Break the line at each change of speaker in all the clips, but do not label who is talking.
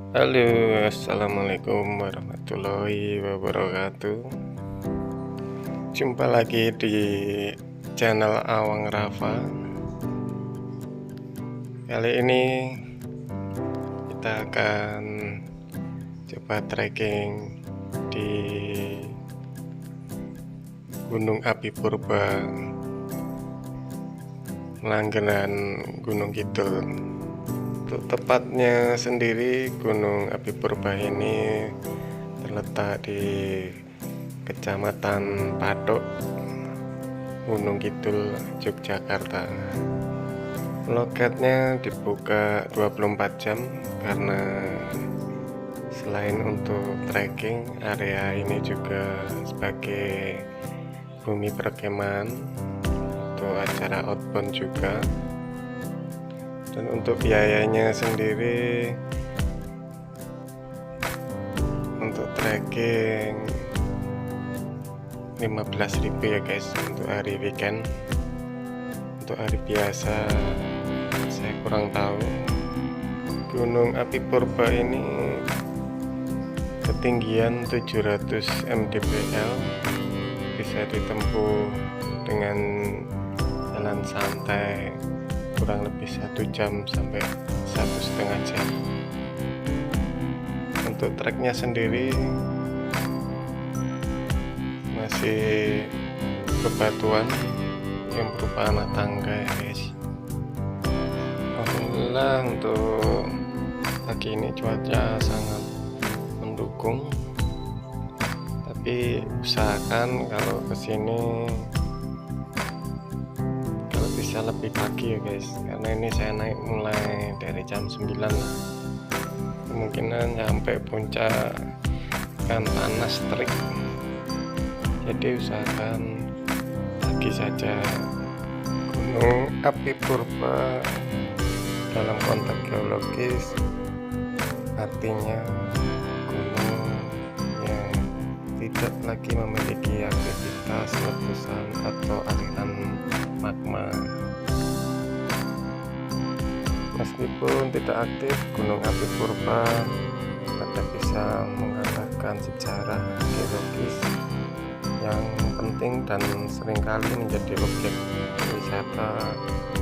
Halo, assalamualaikum warahmatullahi wabarakatuh. Jumpa lagi di channel Awang Rafa. Kali ini kita akan coba trekking di Gunung Api Purba, Langgeran Gunung Kidul. Untuk tepatnya sendiri, Gunung Api Purba ini terletak di Kecamatan Patok, Gunung Kidul, Yogyakarta. Loketnya dibuka 24 jam karena selain untuk trekking, area ini juga sebagai bumi perkemahan untuk acara outbound juga. Dan untuk biayanya sendiri untuk trekking 15.000 ya guys untuk hari weekend. Untuk hari biasa saya kurang tahu. Gunung Api Purba ini ketinggian 700 mdpl, bisa ditempuh dengan jalan santai kurang lebih 1 jam sampai 1,5 jam. Untuk treknya sendiri masih bebatuan yang berupa anak tangga ya guys. Alhamdulillah untuk pagi ini cuaca sangat mendukung, tapi usahakan kalau kesini kalau bisa lebih pagi ya guys, karena ini saya naik mulai dari jam 9 lah. Kemungkinan sampai puncak kan panas terik, jadi usahakan pagi saja. Gunung Api Purba dalam konteks geologis artinya gunung yang tidak lagi memiliki aktivitas letusan atau aliran magma. Meskipun tidak aktif, Gunung Api Purba tetap bisa menggambarkan sejarah geologis yang penting dan seringkali menjadi objek wisata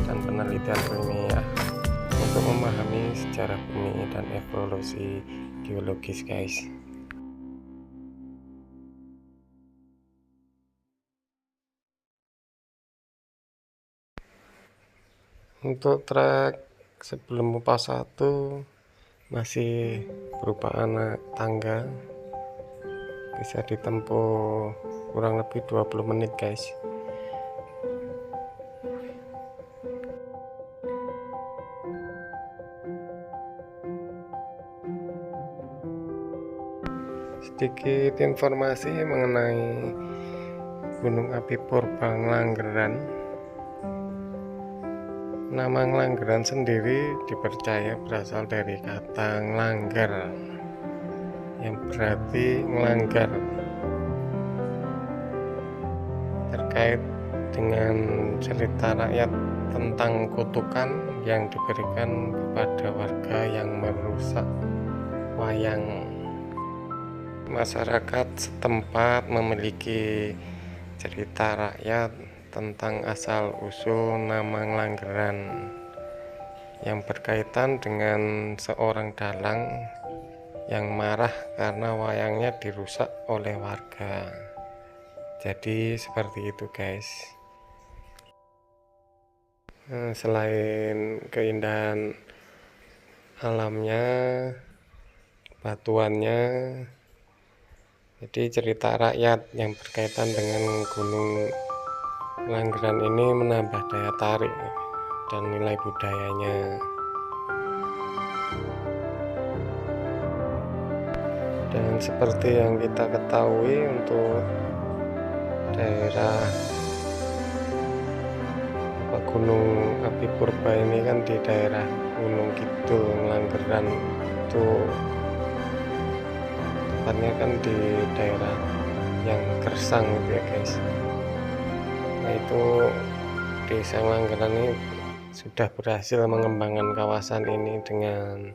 dan penelitian ilmiah untuk memahami sejarah bumi dan evolusi geologis guys. Untuk trek sebelum pas 1 masih berupa anak tangga, bisa ditempuh kurang lebih 20 menit guys. Sedikit informasi mengenai Gunung Api Purba Langgeran. Nama Nglanggeran sendiri dipercaya berasal dari kata nglanggar yang berarti ngelanggar, terkait dengan cerita rakyat tentang kutukan yang diberikan kepada warga yang merusak wayang. Masyarakat setempat memiliki cerita rakyat tentang asal-usul nama Nglanggeran yang berkaitan dengan seorang dalang yang marah karena wayangnya dirusak oleh warga. Jadi seperti itu guys. Selain keindahan alamnya, batuannya, jadi cerita rakyat yang berkaitan dengan Gunung Langgeran ini menambah daya tarik dan nilai budayanya. Dan seperti yang kita ketahui, untuk daerah Gunung Api Purba ini kan di daerah Gunung Kidul, Langgeran itu tepatnya kan di daerah yang gersang gitu ya guys. Nah itu Desa Langgeran ini sudah berhasil mengembangkan kawasan ini dengan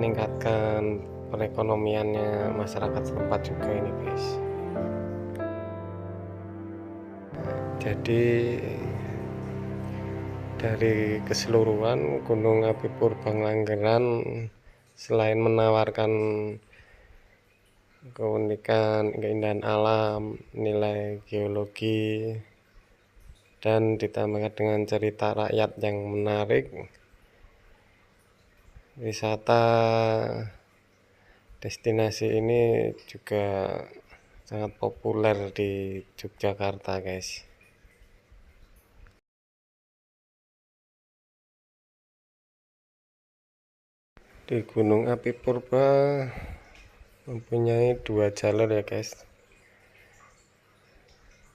meningkatkan perekonomiannya masyarakat setempat juga ini guys. Jadi dari keseluruhan Gunung Api Purbang selain menawarkan keunikan, keindahan alam, nilai geologi, dan ditambahkan dengan cerita rakyat yang menarik, wisata destinasi ini juga sangat populer di Yogyakarta guys. Di Gunung Api Purba mempunyai 2 jalur ya guys,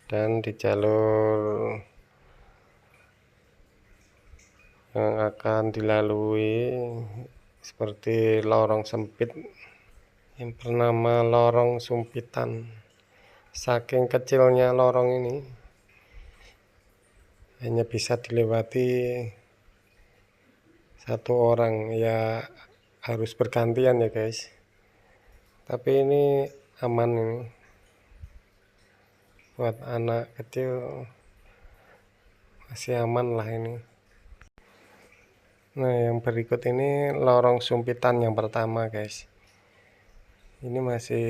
dan di jalur yang akan dilalui seperti lorong sempit yang bernama Lorong Sumpitan. Saking kecilnya lorong ini hanya bisa dilewati satu orang, ya harus bergantian ya guys, tapi ini aman ini buat anak kecil, masih aman lah ini. Nah, yang berikut ini lorong sumpitan yang pertama guys. Ini masih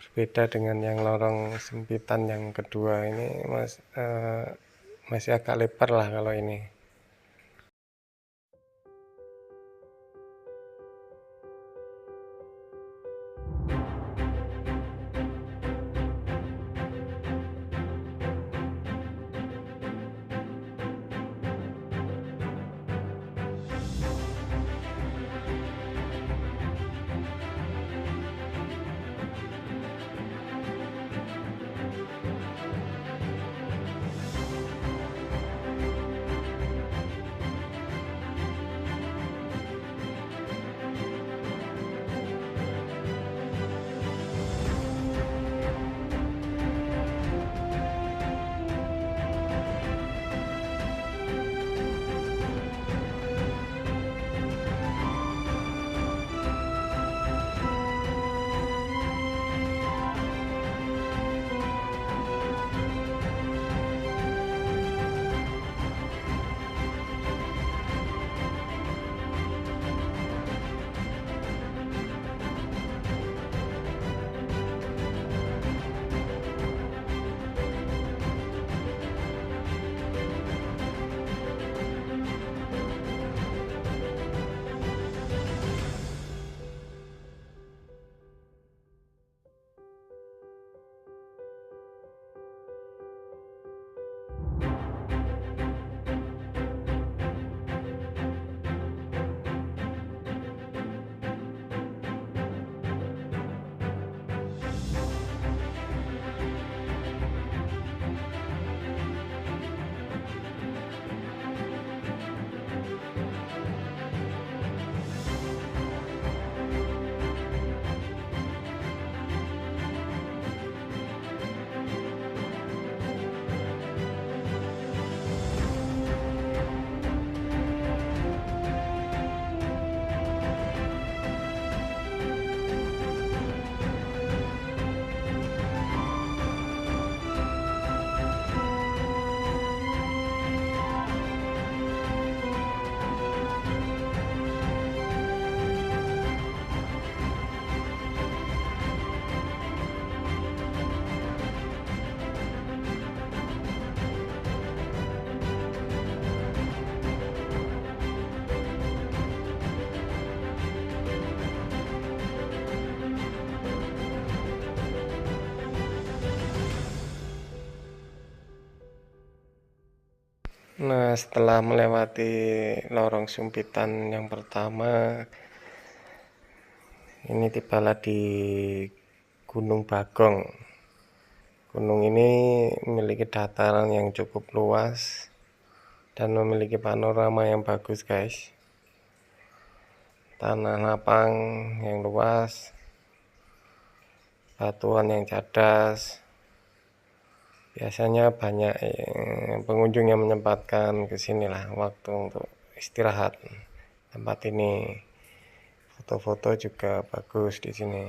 berbeda dengan yang lorong sumpitan yang kedua. Ini masih agak lebar lah kalau ini. Nah, setelah melewati lorong sumpitan yang pertama, ini tibalah di Gunung Bagong. Gunung ini memiliki dataran yang cukup luas dan memiliki panorama yang bagus guys. Tanah lapang yang luas, batuan yang cadas. Biasanya banyak pengunjung yang menyempatkan ke sini lah waktu untuk istirahat tempat ini. foto-foto juga bagus di sini.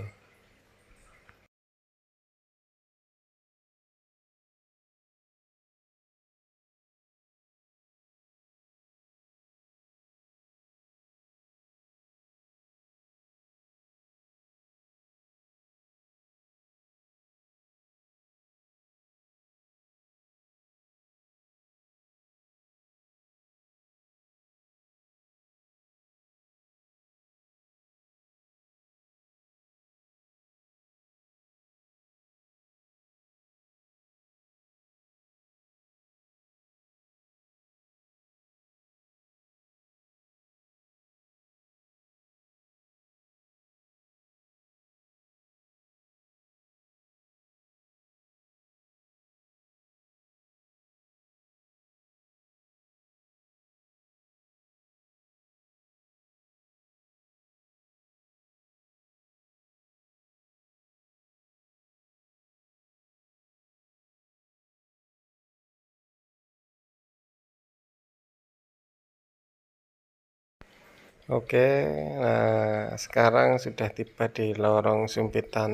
Oke, nah sekarang sudah tiba di lorong sumpitan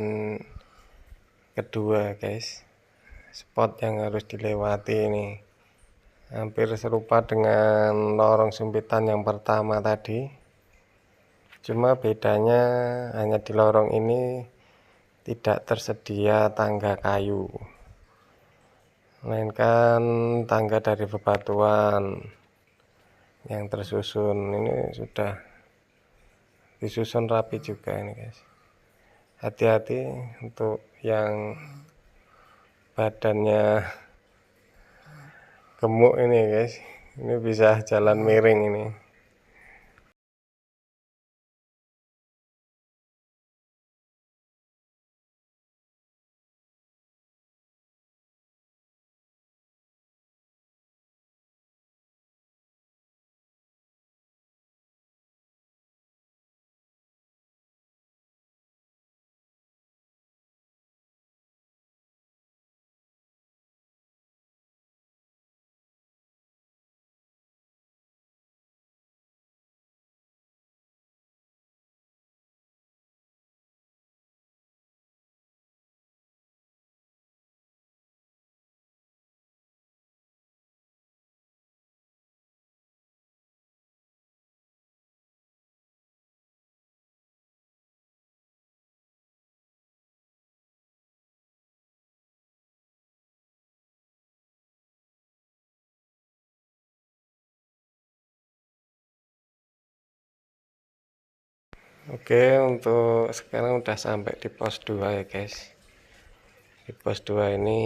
kedua guys. Spot yang harus dilewati ini hampir serupa dengan lorong sumpitan yang pertama tadi. Cuma bedanya hanya di lorong ini tidak tersedia tangga kayu, melainkan tangga dari bebatuan yang tersusun. Ini sudah disusun rapi juga ini guys. Hati-hati untuk yang badannya gemuk ini guys, ini bisa jalan miring ini. Oke, untuk sekarang udah sampai di pos 2 ya guys. Di pos 2 ini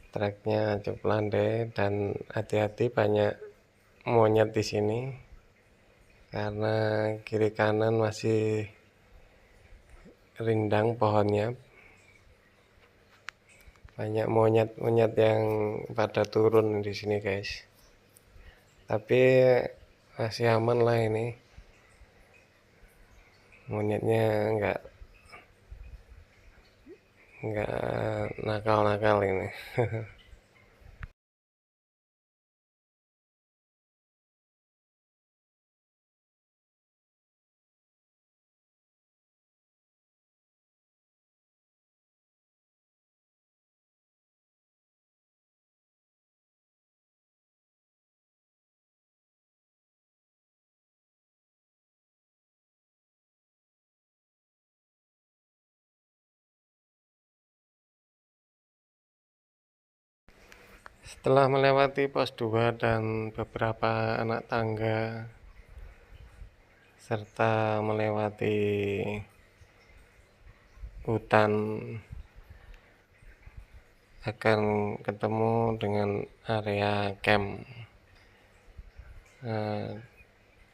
treknya cukup landai dan hati-hati banyak monyet di sini karena kiri kanan masih rindang pohonnya. Banyak monyet-monyet yang pada turun di sini guys. Tapi masih aman lah ini. Monyetnya nggak nakal-nakal ini. Setelah melewati pos 2 dan beberapa anak tangga serta melewati hutan, akan ketemu dengan area camp. Nah,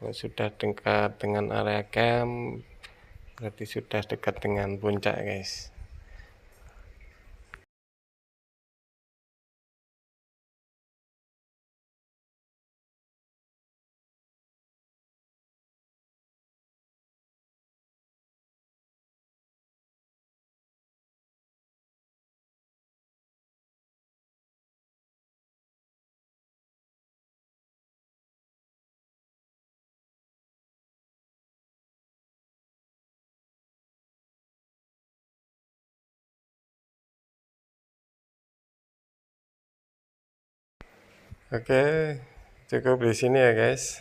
kalau sudah dekat dengan area camp berarti sudah dekat dengan puncak guys. Oke, cukup di sini ya guys.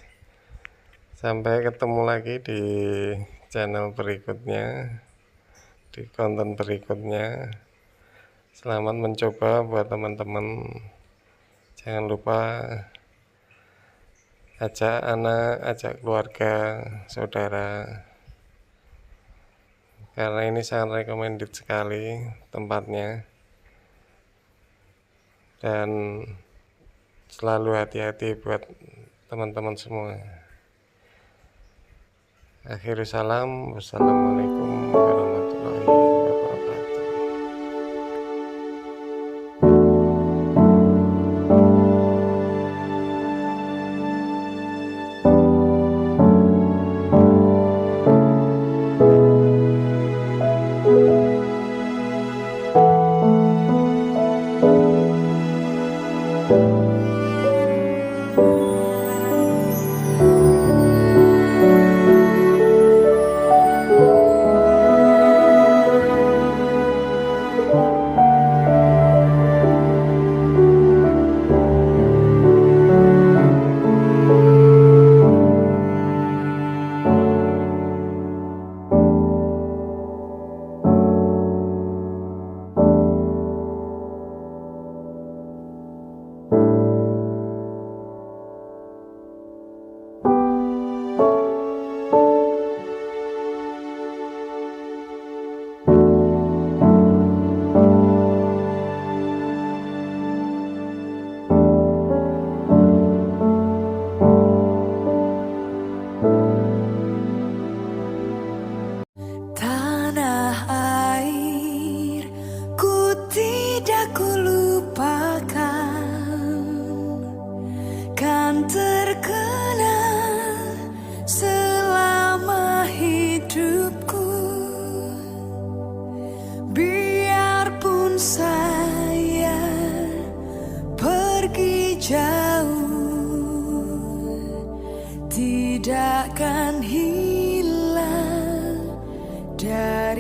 Sampai ketemu lagi di channel berikutnya, di konten berikutnya. Selamat mencoba buat teman-teman. Jangan lupa ajak anak, ajak keluarga, saudara. Karena ini sangat recommended sekali tempatnya. Dan selalu hati-hati buat teman-teman semua. Akhirul salam, wassalamualaikum warahmatullahi wabarakatuh.
Terkenal selama hidupku, biarpun saya pergi jauh, tidak akan hilang dari